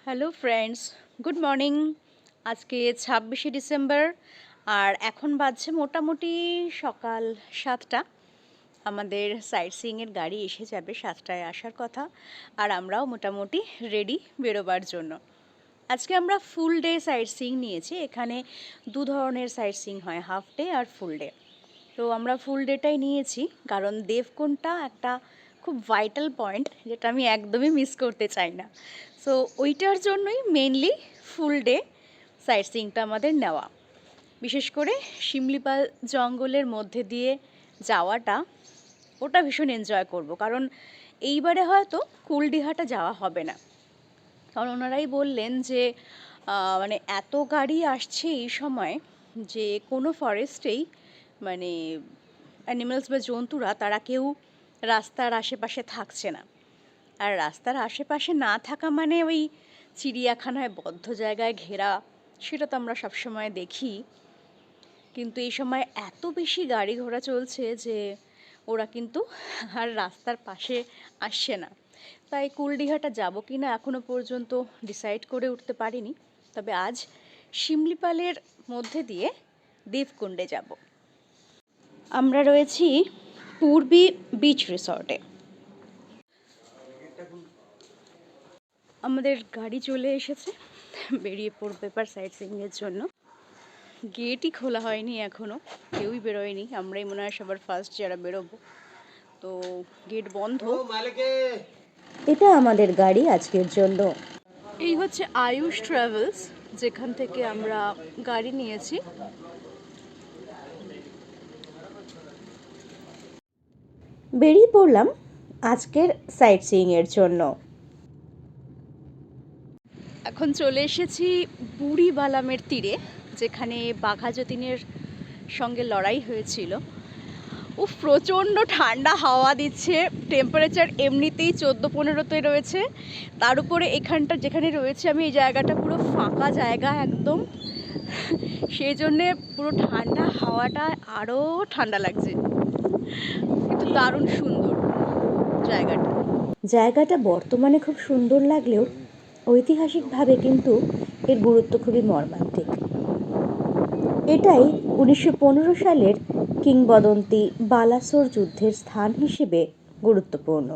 Hello friends, good morning. আজকে 26শে December আর এখন বাজছে মোটামুটি সকাল 7টা। আমাদের সাইট সিইংয়ের গাড়ি এসে যাবে, 7টায় আসার কথা। আর আমরাও মোটামুটি রেডি বেরোবার জন্য। আজকে আমরা ফুল ডে সাইট সিইং নিয়েছি। এখানে দু ধরনের সাইট সিইং হয়, হাফ ডে আর ফুল ডে। তো আমরা ফুল ডেটাই নিয়েছি কারণ দেবকুণ্ডটা একটা খুব ভাইটাল পয়েন্ট, যেটা আমি একদমই মিস করতে চাই না। সো ওইটার জন্যই মেনলি ফুল ডে সাইট সিইংটা আমাদের নেওয়া। বিশেষ করে শিমলিপাল জঙ্গলের মধ্যে দিয়ে যাওয়াটা, ওটা ভীষণ এনজয় করব। কারণ এইবারে হয়তো কুলডিহাটা যাওয়া হবে না, কারণ ওনারাই বললেন যে মানে এত গাড়ি আসছে এই সময় যে কোনো ফরেস্টেই মানে অ্যানিমালস বা জন্তুরা তারা কেউ রাস্তার আশেপাশে থাকছে না। আর রাস্তার আশেপাশে না থাকা মানে ওই চিড়িয়াখানায় বদ্ধ জায়গায় ঘেরা, সেটা তো আমরা সবসময় দেখি। কিন্তু এই সময় এত বেশি গাড়ি ঘোড়া চলছে যে ওরা কিন্তু আর রাস্তার পাশে আসছে না। তাই কুলডিহাটা যাব কি না এখনও পর্যন্ত ডিসাইড করে উঠতে পারিনি। তবে আজ শিমলিপালের মধ্যে দিয়ে দেবকুণ্ডে যাব। আমরা রয়েছি পূর্বী বিচ রিসর্টে। আমাদের গাড়ি চলে এসেছে, বেরিয়ে পড়বে এবার সাইট সিইংয়ের জন্য। গেটই খোলা হয়নি এখনও, কেউই বেরোয়নি, আমরাই মনে হয় সবার ফার্স্ট যারা বেরোবো। তো গেট বন্ধ। এটা আমাদের গাড়ি আজকের জন্য। এই হচ্ছে আয়ুষ ট্রাভেলস, যেখান থেকে আমরা গাড়ি নিয়েছি। বেরিয়ে পড়লাম আজকের সাইট সিইংয়ের জন্য। এখন চলে এসেছি বুড়িবালামের তীরে, যেখানে বাঘা যতীনের সঙ্গে লড়াই হয়েছিল। প্রচণ্ড ঠান্ডা হাওয়া দিচ্ছে, টেম্পারেচার এমনিতেই 14-15তে রয়েছে। তার উপরে এখানটা যেখানে রয়েছে আমি, এই জায়গাটা পুরো ফাঁকা জায়গা একদম, সেই জন্যে পুরো ঠান্ডা হাওয়াটা আরও ঠান্ডা লাগছে। কিন্তু দারুণ সুন্দর জায়গাটা। জায়গাটা বর্তমানে খুব সুন্দর লাগলেও ঐতিহাসিকভাবে কিন্তু এর গুরুত্ব খুবই মর্মান্তিক। এটাই 1915 সালের কিংবদন্তি বালাসোর যুদ্ধের স্থান হিসেবে গুরুত্বপূর্ণ।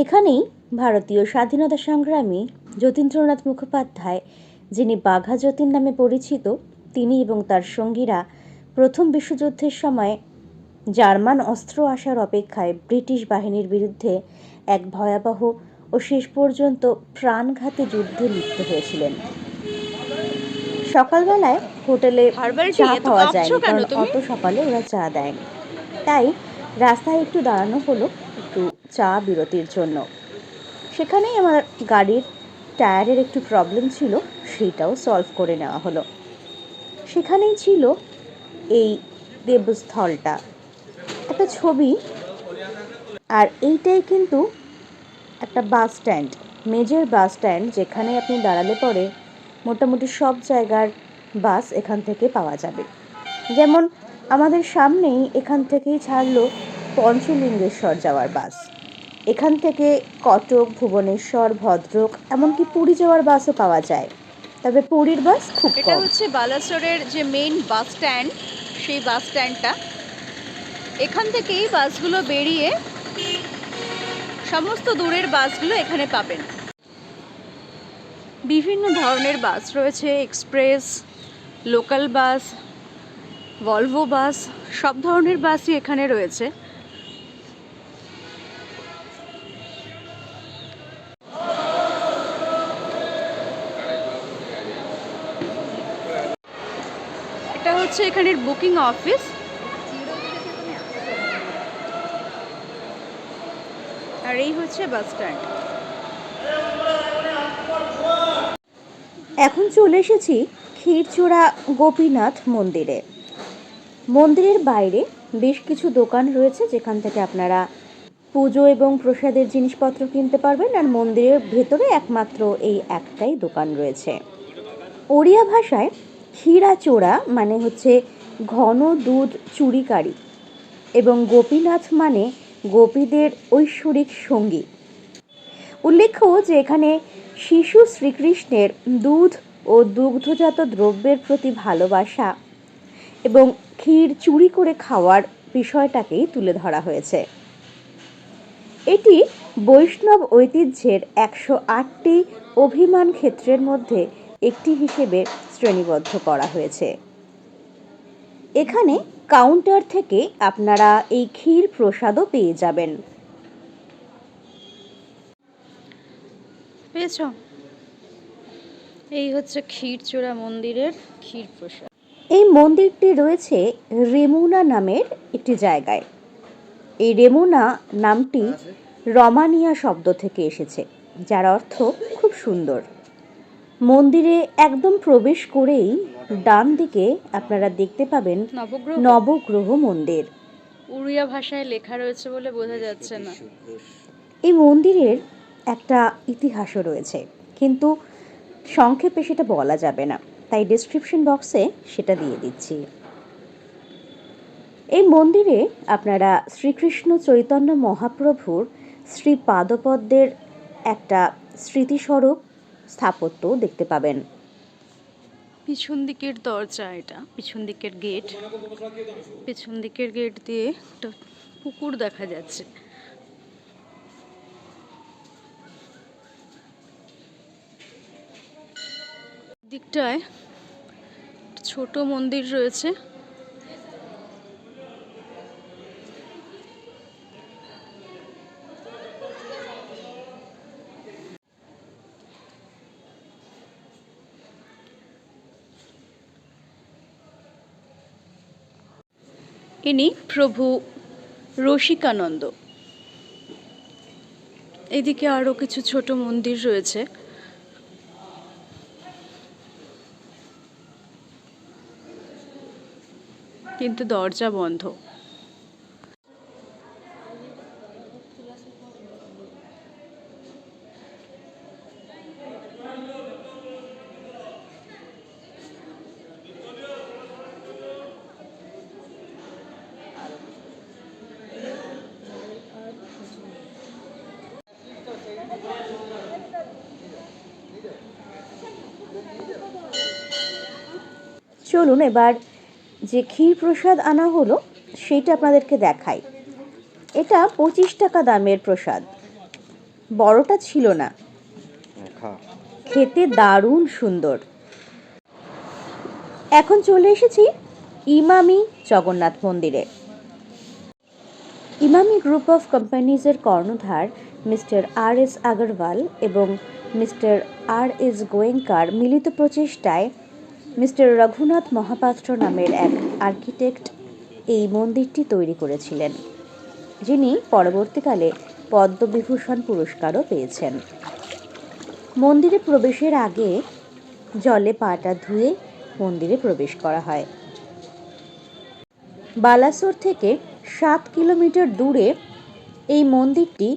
এখানেই ভারতীয় স্বাধীনতা সংগ্রামী যতীন্দ্রনাথ মুখোপাধ্যায়, যিনি বাঘা যতীন নামে পরিচিত, তিনি এবং তার সঙ্গীরা প্রথম বিশ্বযুদ্ধের সময় জার্মান অস্ত্র আসার অপেক্ষায় ব্রিটিশ বাহিনীর বিরুদ্ধে এক ভয়াবহ ও শেষ পর্যন্ত প্রাণঘাতী যুদ্ধে লিপ্ত হয়েছিলেন। সকালবেলায় হোটেলে চা পাওয়া যায়নি, কারণ অত সকালে ওরা চা দেয়নি। তাই রাস্তায় একটু দাঁড়ানো হলো একটু চা বিরতির জন্য। সেখানেই আমার গাড়ির টায়ারের একটু প্রবলেম ছিল, সেটাও সলভ করে নেওয়া হলো। সেখানেই ছিল এই দেবস্থলটা, একটা ছবি। আর এইটাই কিন্তু একটা bus stand, major bus stand, যেখানে আপনি দাঁড়ালে পরে মোটামুটি সব জায়গার বাস এখান থেকে পাওয়া যাবে। যেমন আমাদের সামনেই এখান থেকেই ছাড়লো পঞ্চলিঙ্গেশ্বর যাওয়ার বাস। এখান থেকে কটক, ভুবনেশ্বর, ভদ্রক, এমনকি পুরী যাওয়ার বাসও পাওয়া যায়। তবে পুরীর বাস খুব কম। এটা হচ্ছে বালাসোরের যে মেইন বাস স্ট্যান্ড, সেই বাস স্ট্যান্ডটা। এখান থেকেই বাসগুলো বেরিয়ে সমস্ত দূরের বাসগুলো এখানে পাবেন। বিভিন্ন ধরনের বাস রয়েছে, express, local bus, Volvo bus, সব ধরনের বাসই এখানে রয়েছে। এটা হচ্ছে এখানের বুকিং অফিস। আর এই হচ্ছে বাস স্ট্যান্ড। এখন চলে এসেছি ক্ষীরচোরা গোপীনাথ মন্দিরে। মন্দিরের বাইরে বেশ কিছু দোকান রয়েছে, যেখান থেকে আপনারা পুজো এবং প্রসাদের জিনিসপত্র কিনতে পারবেন। আর মন্দিরের ভেতরে একমাত্র এই একটাই দোকান রয়েছে। ওড়িয়া ভাষায় ক্ষীরাচোরা মানে হচ্ছে ঘন দুধ চুরিকারি, এবং গোপীনাথ মানে গোপীদের ঐশ্বরিক সঙ্গী। উল্লেখ্য যে এখানে শিশু শ্রীকৃষ্ণের দুধ ও দুগ্ধজাত দ্রব্যের প্রতি ভালোবাসা এবং ক্ষীর চুরি করে খাওয়ার বিষয়টাকেই তুলে ধরা হয়েছে। এটি বৈষ্ণব ঐতিহ্যের 108টি অভিমান ক্ষেত্রের মধ্যে একটি হিসেবে শ্রেণীবদ্ধ করা হয়েছে। এখানে কাউন্টার থেকে আপনারা এই ক্ষীর প্রসাদও পেয়ে যাবেন। পেয়েছ? এই হচ্ছে ক্ষীরচোরা মন্দিরের ক্ষীর প্রসাদ। এই মন্দিরটি রয়েছে রেমুনা নামের একটি জায়গায়। এই রেমুনা নামটি রমানিয়া শব্দ থেকে এসেছে, যার অর্থ খুব সুন্দর। মন্দিরে একদম প্রবেশ করেই ডান দিকে আপনারা দেখতে পাবেন নবগ্রহ মন্দির। উড়িয়া ভাষায় লেখা রয়েছে বলে বোঝা যাচ্ছে না। এই মন্দিরের একটা ইতিহাসও রয়েছে, কিন্তু সংক্ষেপে সেটা বলা যাবে না, তাই ডেসক্রিপশন বক্সে সেটা দিয়ে দিচ্ছি। এই মন্দিরে আপনারা শ্রীকৃষ্ণ চৈতন্য মহাপ্রভুর শ্রী পাদপদ্মের একটা স্মৃতিস্বরূপ স্থাপত্য দেখতে পাবেন। পিছন দিকের দরজা, এটা পিছন দিকের গেট। পিছন দিকের গেট দিয়ে একটা পুকুর দেখা যাচ্ছে। দিকটায় ছোট মন্দির রয়েছে। ইনি প্রভু রসিকানন্দ। এদিকে আরো কিছু ছোট মন্দির রয়েছে। কিন্তু দরজা বন্ধ। চলুন এবার যে ক্ষীর প্রসাদ আনা হলো সেটা আপনাদেরকে দেখাই। এটা 25 টাকা দামের প্রসাদ। বড়টা ছিল না, খেতে দারুণ সুন্দর। এখন চলে এসেছি ইমামি জগন্নাথ মন্দিরে। ইমামি গ্রুপ অফ কোম্পানিজের কর্ণধার মিস্টার আর.এস. আগরওয়াল এবং মিস্টার আর.এস. গোয়েঙ্কার মিলিত প্রচেষ্টায় মিস্টার রঘুনাথ মহাপাত্র নামের এক আর্কিটেক্ট এই মন্দিরটি তৈরি করেছিলেন, যিনি পরবর্তীকালে পদ্মবিভূষণ পুরস্কারও পেয়েছেন। মন্দিরে প্রবেশের আগে জলে পাটা ধুয়ে মন্দিরে প্রবেশ করা হয়। বালাসোর থেকে 7 কিলোমিটার দূরে এই মন্দিরটি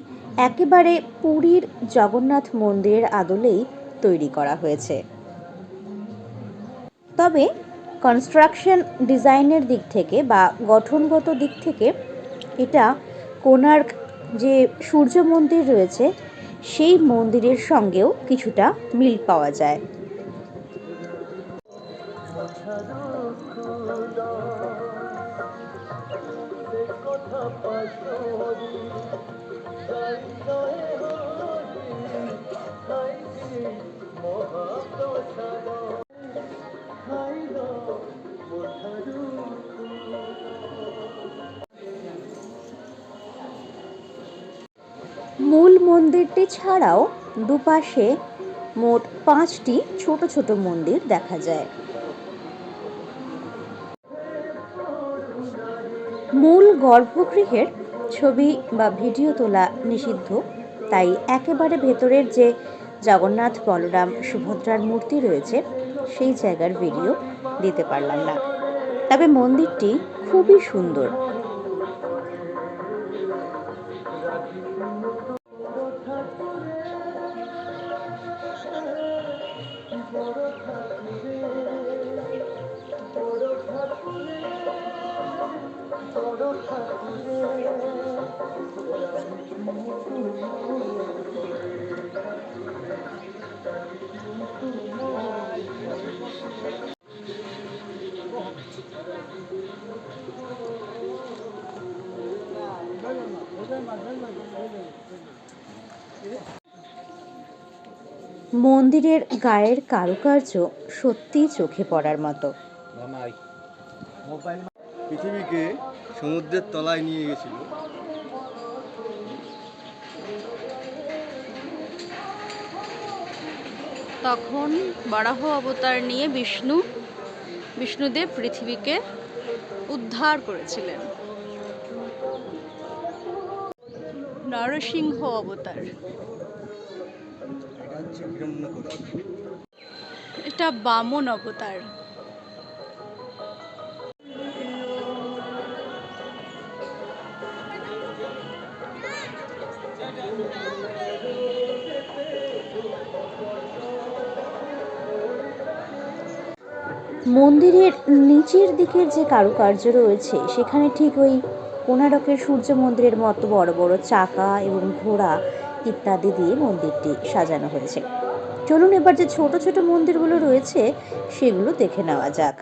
একেবারে পুরীর জগন্নাথ মন্দিরের আদলেই তৈরি করা হয়েছে। তবে কনস্ট্রাকশন ডিজাইনের দিক থেকে বা গঠনগত দিক থেকে এটা কোণার্ক যে সূর্য মন্দির রয়েছে সেই মন্দিরের সঙ্গেও কিছুটা মিল পাওয়া যায়। মূল মন্দিরটি ছাড়াও দুপাশে মোট 5টি ছোট ছোট মন্দির দেখা যায়। মূল গর্ভগৃহের ছবি বা ভিডিও তোলা নিষিদ্ধ, তাই একেবারে ভেতরের যে জগন্নাথ বলরাম সুভদ্রার মূর্তি রয়েছে সেই জায়গার ভিডিও দিতে পারলাম না। তবে মন্দিরটি খুবই সুন্দর। মন্দিরের গায়ের কারুকার্য সত্যিই চোখে পড়ার মতো। পৃথিবীকে সমুদ্রের তলায় নিয়ে গেছিল। তখন বরাহ অবতার নিয়ে বিষ্ণুদেব পৃথিবীকে উদ্ধার করেছিলেন। নরসিংহ অবতার, এটা হচ্ছে হিরণ্যকশিপু। এটা বামন অবতার। মন্দিরের নিচের দিকের যে কারুকার্য রয়েছে সেখানে ঠিক ওই কোণারকের সূর্য মন্দিরের মতো বড় বড় চাকা এবং ঘোড়া ইত্যাদি দিয়ে মন্দিরটি সাজানো হয়েছে। চলুন এবার যে ছোট ছোট মন্দিরগুলো রয়েছে সেগুলো দেখে নেওয়া যাক।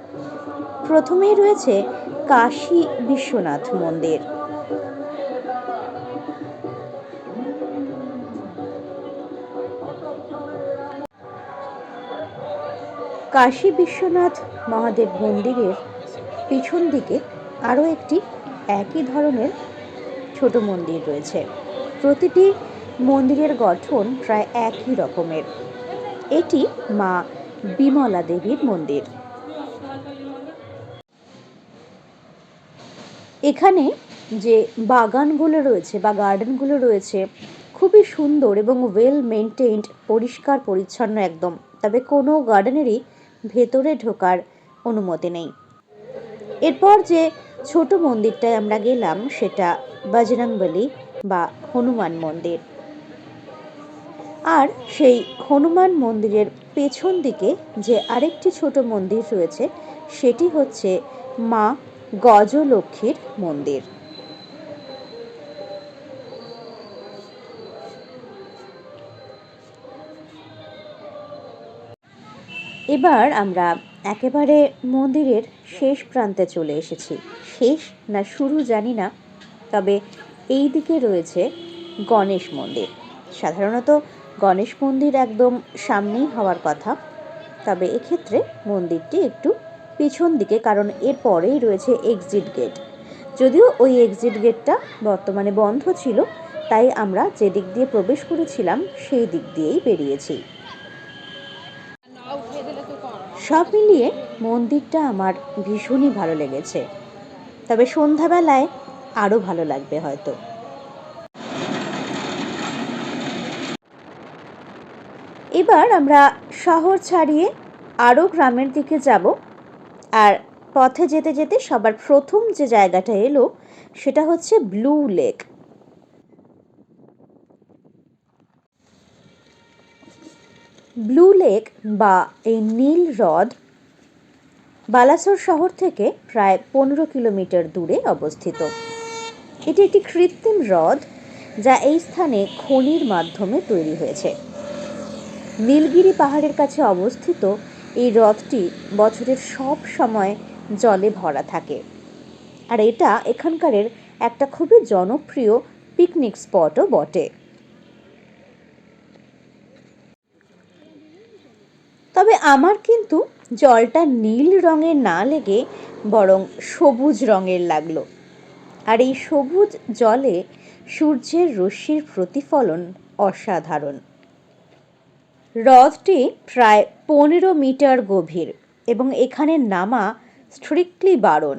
প্রথমেই রয়েছে কাশী বিশ্বনাথ মন্দির। কাশী বিশ্বনাথ মহাদেব মন্দিরের পিছন দিকে আরও একটি একই ধরনের ছোট মন্দির রয়েছে। প্রতিটি মন্দিরের গঠন প্রায় একই রকমের। এটি মা বিমলা দেবীর মন্দির। এখানে যে বাগানগুলো রয়েছে বা গার্ডেনগুলো রয়েছে খুবই সুন্দর এবং ওয়েল মেনটেইনড, পরিষ্কার পরিচ্ছন্ন একদম। তবে কোনো গার্ডেনেরই ভেতরে ঢোকার অনুমতি নেই। এরপর যে ছোট মন্দিরটায় আমরা গেলাম সেটা বজরংবলী বা হনুমান মন্দির। আর সেই হনুমান মন্দিরের পেছন দিকে যে আরেকটি ছোট মন্দির রয়েছে সেটি হচ্ছে মা গজলক্ষ্মীর মন্দির। এবার আমরা একেবারে মন্দিরের শেষ প্রান্তে চলে এসেছি। শেষ না শুরু জানি না, তবে এই দিকে রয়েছে গণেশ মন্দির। সাধারণত গণেশ মন্দির একদম সামনেই হওয়ার কথা, তবে এক্ষেত্রে মন্দিরটি একটু পিছন দিকে, কারণ এর পরেই রয়েছে এক্সিট গেট। যদিও ওই এক্সিট গেটটা বর্তমানে বন্ধ ছিল, তাই আমরা যে দিক দিয়ে প্রবেশ করেছিলাম সেই দিক দিয়েই বেরিয়েছি। সব মিলিয়ে মন্দিরটা আমার ভীষণই ভালো লেগেছে, তবে সন্ধ্যাবেলায় আরও ভালো লাগবে হয়তো। এবার আমরা শহর ছাড়িয়ে আরও গ্রামের দিকে যাব। আর পথে যেতে যেতে সবার প্রথম যে জায়গাটা এলো সেটা হচ্ছে ব্লু লেক। ব্লু লেক বা এই নীল হ্রদ বালাসোর শহর থেকে প্রায় 15 কিলোমিটার দূরে অবস্থিত। এটি একটি কৃত্রিম হ্রদ যা এই স্থানে খনির মাধ্যমে তৈরি হয়েছে। নীলগিরি পাহাড়ের কাছে অবস্থিত এই হ্রদটি বছরের সব সময় জলে ভরা থাকে, আর এটা এখানকারের একটা খুবই জনপ্রিয় পিকনিক স্পটও বটে। তবে আমার কিন্তু জলটা নীল রঙের না লেগে বরং সবুজ রঙের লাগলো। আর এই সবুজ জলে সূর্যের রশ্মির প্রতিফলন অসাধারণ। হ্রদটি প্রায় 15 মিটার গভীর এবং এখানে নামা স্ট্রিক্টলি বারণ।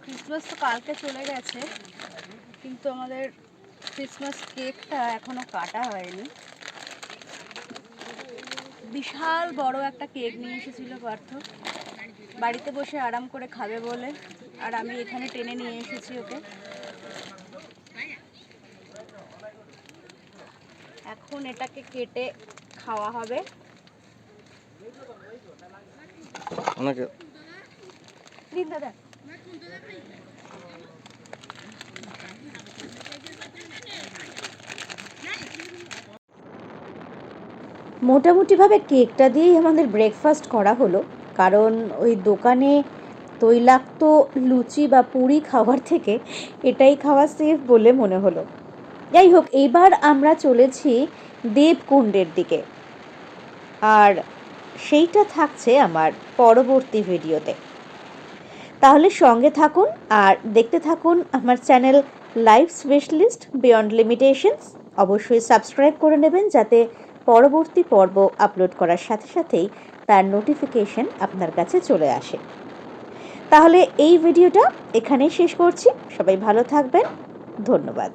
ক্রিসমাস তো কালকে চলে গেছে, কিন্তু আমাদের ক্রিসমাস কেকটা এখনো কাটা হয়নি। বিশাল বড় একটা কেক নিয়ে এসেছিল পার্থ, বাড়িতে বসে আরাম করে খাবে বলে, আর আমি এখানে টেনে নিয়ে এসেছি ওকে। এখন এটাকে কেটে খাওয়া হবে। দাদা মোটামুটিভাবে কেকটা দিয়েই আমাদের ব্রেকফাস্ট করা হলো, কারণ ওই দোকানে তৈলাক্ত লুচি বা পুরি খাওয়ার থেকে এটাই খাওয়া সেফ বলে মনে হলো। যাই হোক, এবার আমরা চলেছি দেবকুণ্ডের দিকে, আর সেইটা থাকছে আমার পরবর্তী ভিডিওতে। তাহলে সঙ্গে থাকুন আর দেখতে থাকুন আমার channel life specialist beyond limitations. অবশ্যই সাবস্ক্রাইব করে নেবেন যাতে পরবর্তী পর্ব আপলোড করার সাথে সাথেই তার নোটিফিকেশন আপনার কাছে চলে আসে। তাহলে এই ভিডিওটা এখানেই শেষ করছি। সবাই ভালো থাকবেন, ধন্যবাদ।